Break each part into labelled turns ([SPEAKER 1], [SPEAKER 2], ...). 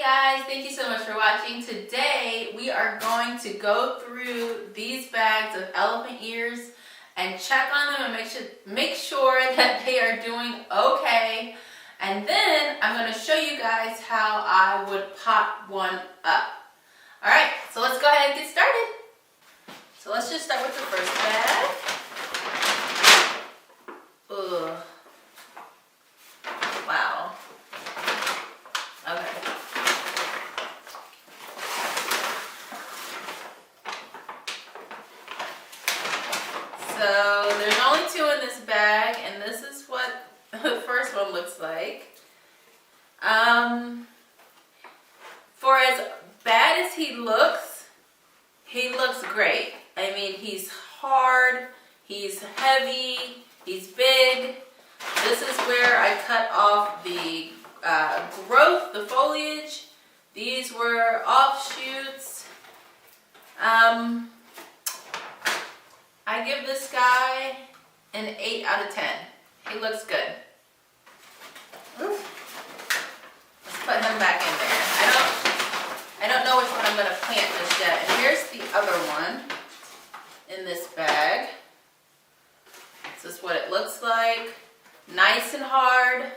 [SPEAKER 1] guys, thank you so much for watching. Today we are going to go through these bags of elephant ears and check on them and make sure that they are doing okay. And then I'm going to show you guys how I would pot one up. Alright, so let's go ahead and get started. So let's just start with the first bag. Ugh. Wow. Okay. So there's only two in this bag, and this is what the first one looks like. For as bad as he looks great. I mean, he's hard, he's heavy, he's big. This is where I cut off the growth, the foliage. These were offshoots. I give this guy an 8 out of 10. He looks good. Let's put him back in there. I don't know which one I'm going to plant just yet. And here's the other one in this bag. This is what it looks like. Nice and hard.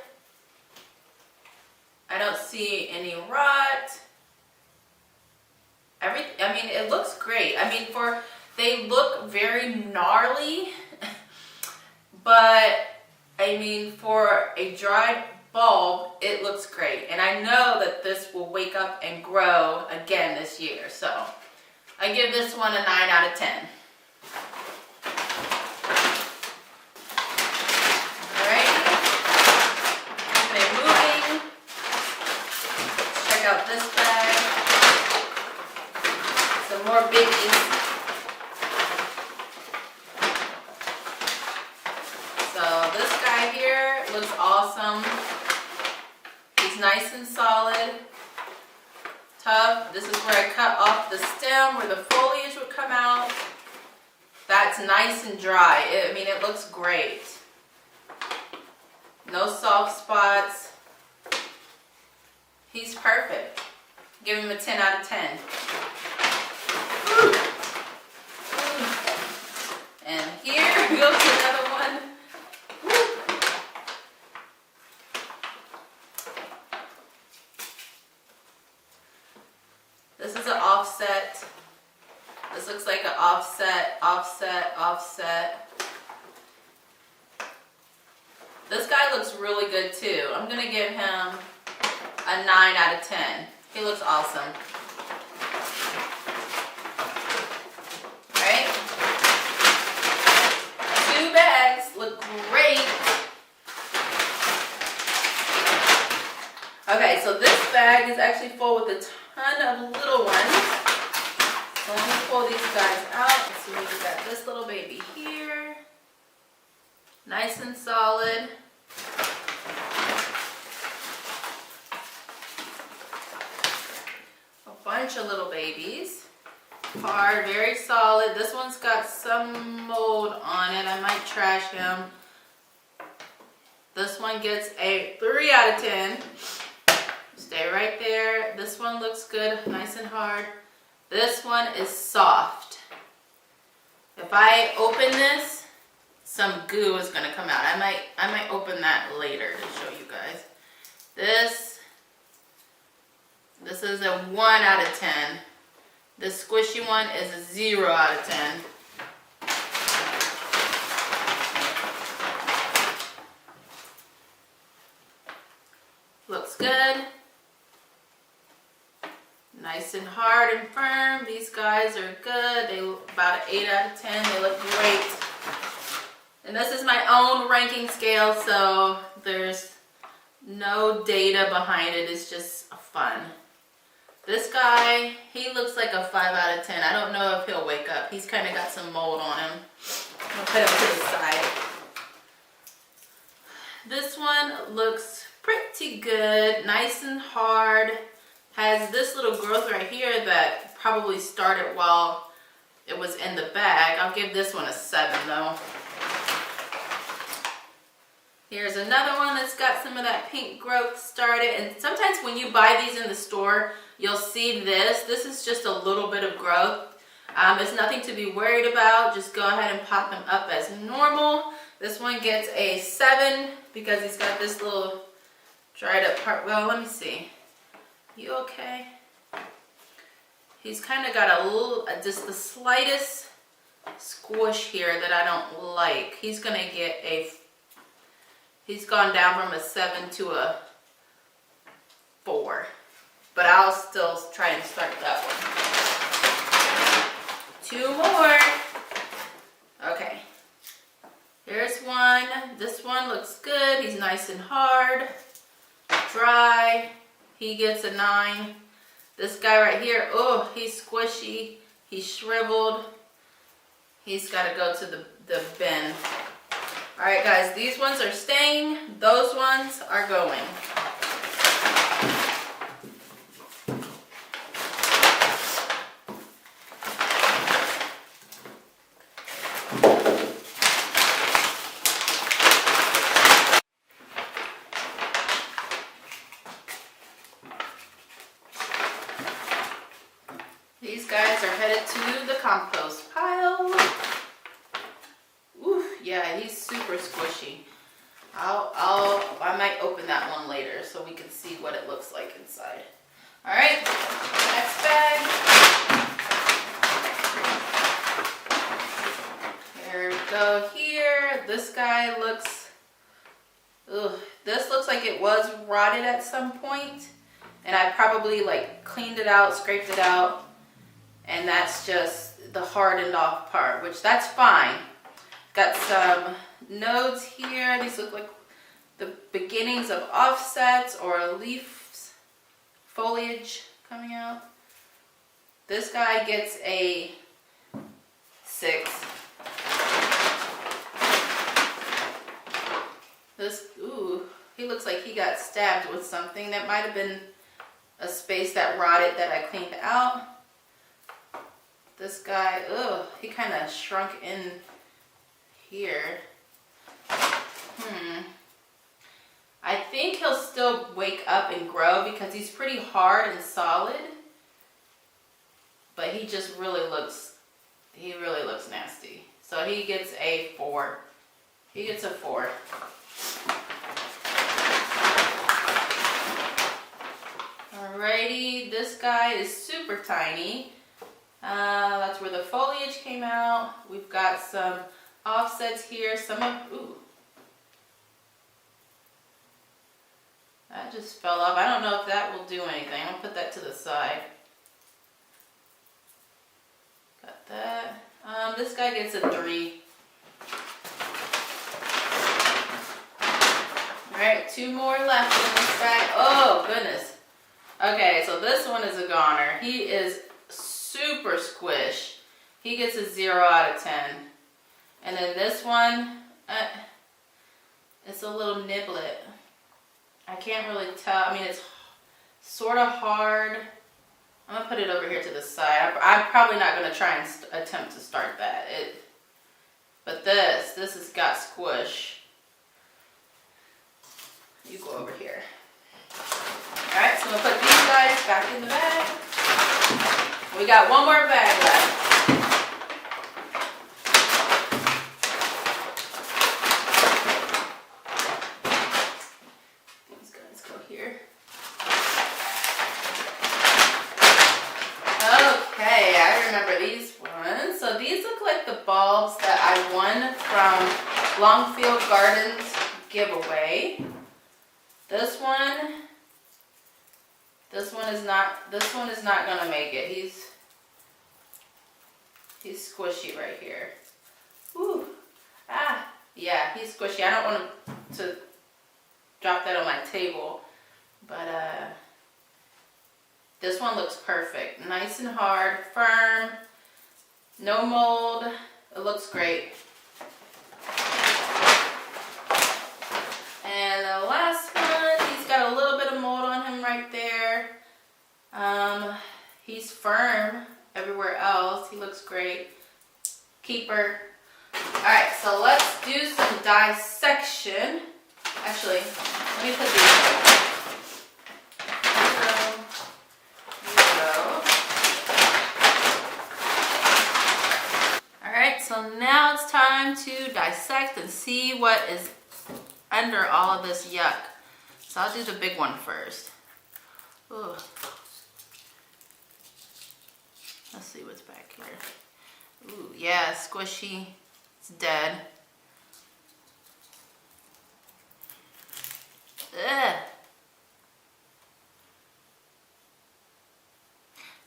[SPEAKER 1] I don't see any rot. I mean, it looks great. I mean, they look very gnarly, but I mean, for a dried bulb, it looks great. And I know that this will wake up and grow again this year. So I give this one a 9 out of 10. All right, keep it moving. Let's check out this bag. Some more biggies. So this guy here looks awesome. He's nice and solid, tough. This is where I cut off the stem where the foliage would come out. That's nice and dry. I mean, it looks great. No soft spots. He's perfect. Give him a 10 out of 10. And here goes another one. This is an offset. This looks like an offset, offset, offset. This guy looks really good too. I'm going to give him a 9 out of 10. He looks awesome. Right? 2 bags look great. Okay, so this bag is actually full with a ton of little ones. So let me pull these guys out. Let's see, we got this little baby here. Nice and solid. A bunch of little babies. Hard, very solid. This one's got some mold on it. I might trash him. This one gets a 3 out of 10. Stay right there. This one looks good, nice and hard. This one is soft. If I open this, some goo is gonna come out. I might open that later to show you guys. This is a 1 out of 10. The squishy one is a 0 out of 10. Looks good. Nice and hard and firm. These guys are good. They look about an 8 out of 10. They look great. And this is my own ranking scale, so there's no data behind it. It's just fun. This guy, he looks like a 5 out of 10. I don't know if he'll wake up. He's kind of got some mold on him. I'm gonna put him to the side. This one looks pretty good, nice and hard. Has this little growth right here that probably started while it was in the bag. I'll give this one a 7 though. Here's another one that's got some of that pink growth started. And sometimes when you buy these in the store, you'll see this. This is just a little bit of growth. It's nothing to be worried about. Just go ahead and pot them up as normal. This one gets a 7 because he's got this little dried up part. Well, let me see. You okay? He's kind of got a little, just the slightest squish here that I don't like. He's gonna get a, he's gone down from a 7 to a 4. But I'll still try and start that one. 2 more. Okay. Here's one. This one looks good. He's nice and hard. Dry. He gets a 9. This guy right here, oh, he's squishy. He's shriveled. He's got to go to the bin. All right, guys, these ones are staying. Those ones are going. These guys are headed to the compost pile. Ooh, yeah, he's super squishy. I might open that one later so we can see what it looks like inside. All right, next bag. Here we go here. This guy looks, this looks like it was rotted at some point, and I probably like cleaned it out, scraped it out. And that's just the hardened off part, which that's fine. Got some nodes here. These look like the beginnings of offsets or leaves, foliage coming out. This guy gets a 6. This, ooh, he looks like he got stabbed with something. That might have been a space that rotted that I cleaned out. This guy, he kind of shrunk in here. I think he'll still wake up and grow because he's pretty hard and solid. But he just really looks nasty. So he gets a 4. He gets a 4. Alrighty, this guy is super tiny. That's where the foliage came out. We've got some offsets here. That just fell off. I don't know if that will do anything. I'll put that to the side. Got that. This guy gets a 3. Alright, 2 more left in this bag. Oh, goodness. Okay, so this one is a goner. He is super squish. He gets a 0 out of 10. And then this one, it's a little niblet. I can't really tell. I mean, it's sort of hard. I'm gonna put it over here to the side. I'm probably not gonna try and attempt to start that. But this has got squish. You go over here. All right, so I'm gonna put these guys back in the bag. We got one more bag left. These guys go here. Okay, I remember these ones. So these look like the bulbs that I won from Longfield Gardens giveaway. This one is not gonna make it. He's squishy right here. Ooh. Yeah, he's squishy. I don't want to drop that on my table, but this one looks perfect. Nice and hard, firm, no mold. It looks great. And the last one, he's got a little bit of mold on him right there. He's firm everywhere else. He looks great. Keeper. Alright, so let's do some dissection. Actually, let me put these. Here we go. Alright, so now it's time to dissect and see what is under all of this yuck. So I'll do the big one first. Ooh. Let's see what's back here. Ooh, yeah, squishy. It's dead. Ugh.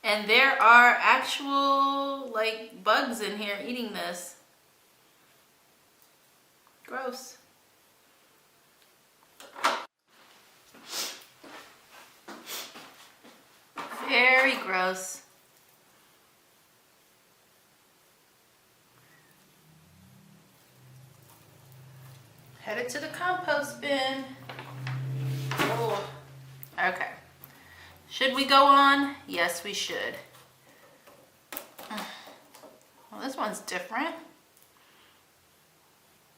[SPEAKER 1] And there are actual, like, bugs in here eating this. Gross. Very gross. Headed to the compost bin. Oh, okay. Should we go on? Yes, we should. Well, this one's different.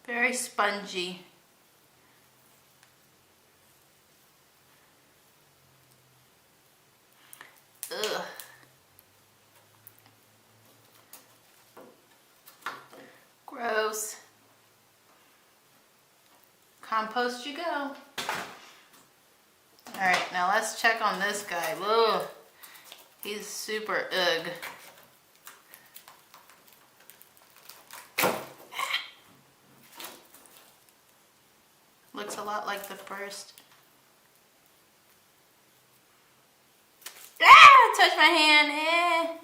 [SPEAKER 1] Very spongy. Ugh. Gross. Compost you go. All right, now let's check on this guy. Ugh. He's super ugh. Looks a lot like the first. Ah! Touch my hand. Eh.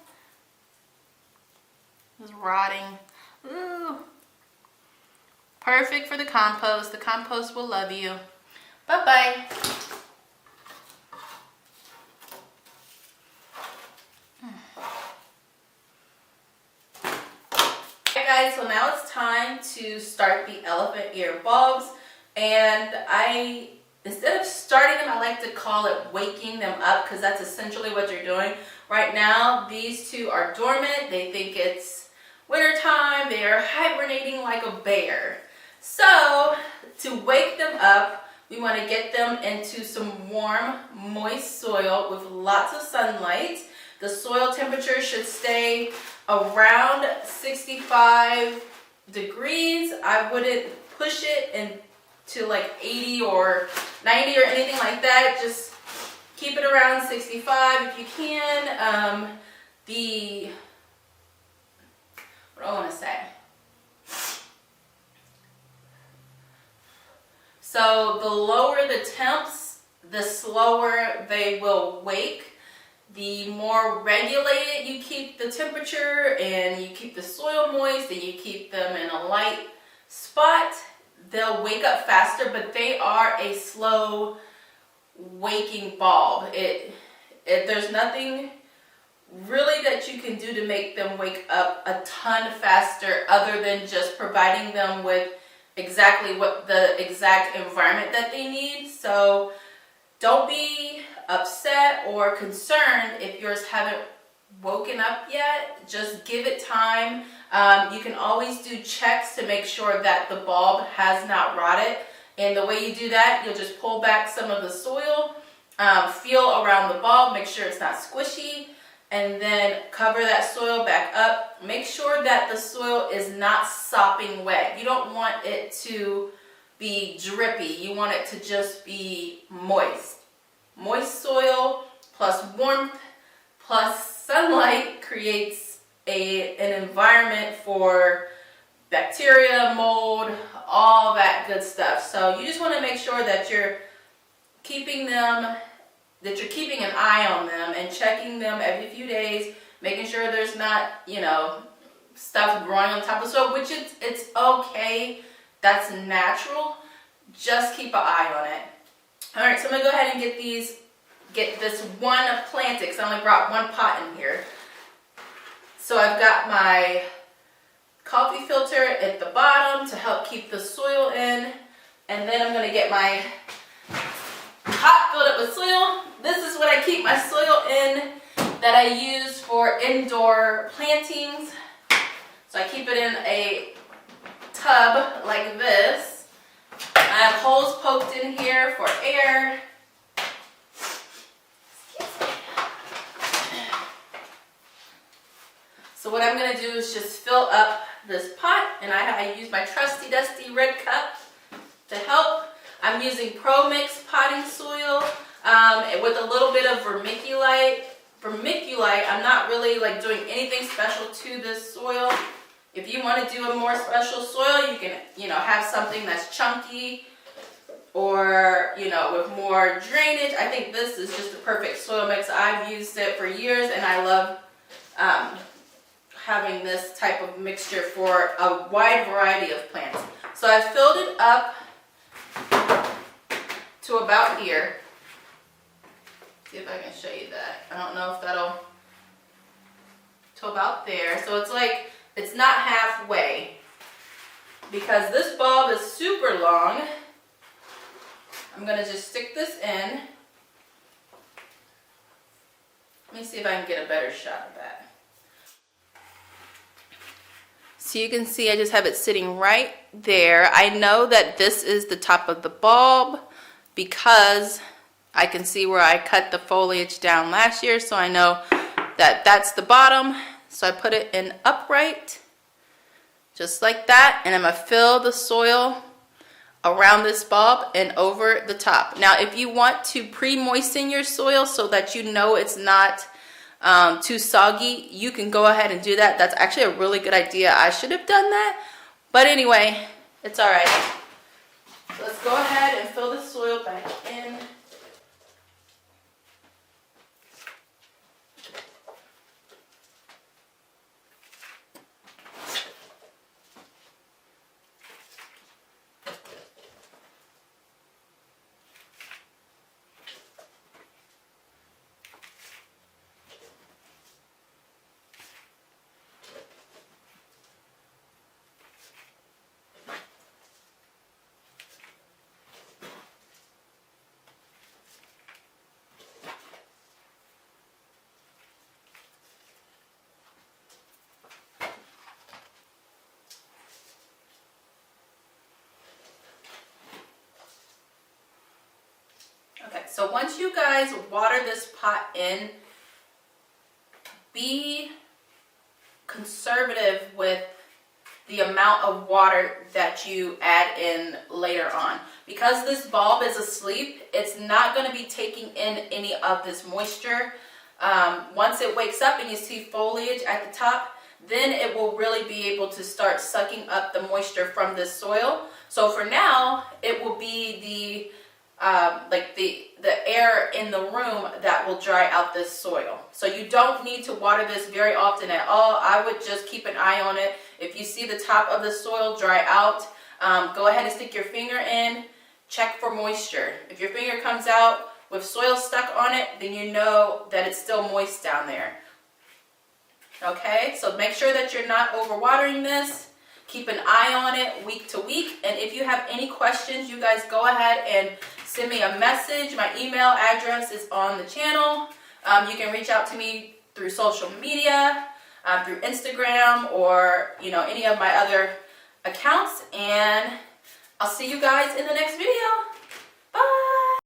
[SPEAKER 1] It's rotting. Ooh. Perfect for the compost. The compost will love you. Bye-bye. Alright guys, so now it's time to start the elephant ear bulbs. And instead of starting them, I like to call it waking them up, because that's essentially what you're doing. Right now, these two are dormant. They think it's wintertime. They are hibernating like a bear. So, to wake them up, we want to get them into some warm, moist soil with lots of sunlight. The soil temperature should stay around 65 degrees. I wouldn't push it into like 80 or 90 or anything like that. Just keep it around 65 if you can. What do I want to say? So the lower the temps, the slower they will wake. The more regulated you keep the temperature and you keep the soil moist and you keep them in a light spot, they'll wake up faster, but they are a slow waking bulb. There's nothing really that you can do to make them wake up a ton faster other than just providing them with exactly what the exact environment that they need. So don't be upset or concerned if yours haven't woken up yet. Just give it time. You can always do checks to make sure that the bulb has not rotted. And the way you do that, you'll just pull back some of the soil, feel around the bulb, make sure it's not squishy, and then cover that soil back up. Make sure that the soil is not sopping wet. You don't want it to be drippy. You want it to just be moist. Moist soil plus warmth plus sunlight creates an environment for bacteria, mold, all that good stuff. So you just want to make sure that you're keeping an eye on them and checking them every few days, making sure there's not, stuff growing on top of the soil, which it's okay. That's natural. Just keep an eye on it. All right, so I'm gonna go ahead and get this one planted, because I only brought one pot in here. So I've got my coffee filter at the bottom to help keep the soil in, and then I'm gonna get my pot filled up with soil. This is what I keep my soil in that I use for indoor plantings. So I keep it in a tub like this. have holes poked in here for air. So what I'm going to do is just fill up this pot, and I use my trusty dusty red cup to help. I'm using Pro Mix potting soil with a little bit of vermiculite. I'm not really like doing anything special to this soil. If you want to do a more special soil, you can, have something that's chunky or, with more drainage. I think this is just the perfect soil mix. I've used it for years, and I love having this type of mixture for a wide variety of plants. So I filled it up to about here. See if I can show you that. I don't know if that'll, to about there. So it's like, it's not halfway, because this bulb is super long. I'm gonna just stick this in. Let me see if I can get a better shot of that. So you can see I just have it sitting right there. I know that this is the top of the bulb because I can see where I cut the foliage down last year, so I know that that's the bottom. So I put it in upright, just like that, and I'm gonna fill the soil around this bulb and over the top. Now, if you want to pre-moisten your soil so that you know it's not too soggy, you can go ahead and do that. That's actually a really good idea. I should have done that, but anyway, it's all right. So let's go ahead and fill the soil back in. Okay, so once you guys water this pot in, be conservative with the amount of water that you add in later on. Because this bulb is asleep, it's not going to be taking in any of this moisture. Once it wakes up and you see foliage at the top, then it will really be able to start sucking up the moisture from this soil. So for now, it will be the air in the room that will dry out this soil. So you don't need to water this very often at all. I would just keep an eye on it. If you see the top of the soil dry out, go ahead and stick your finger in, check for moisture. If your finger comes out with soil stuck on it, then you know that it's still moist down there. Okay, so make sure that you're not overwatering this. Keep an eye on it week to week. And if you have any questions, you guys go ahead and send me a message. My email address is on the channel. You can reach out to me through social media, through Instagram, or any of my other accounts. And I'll see you guys in the next video.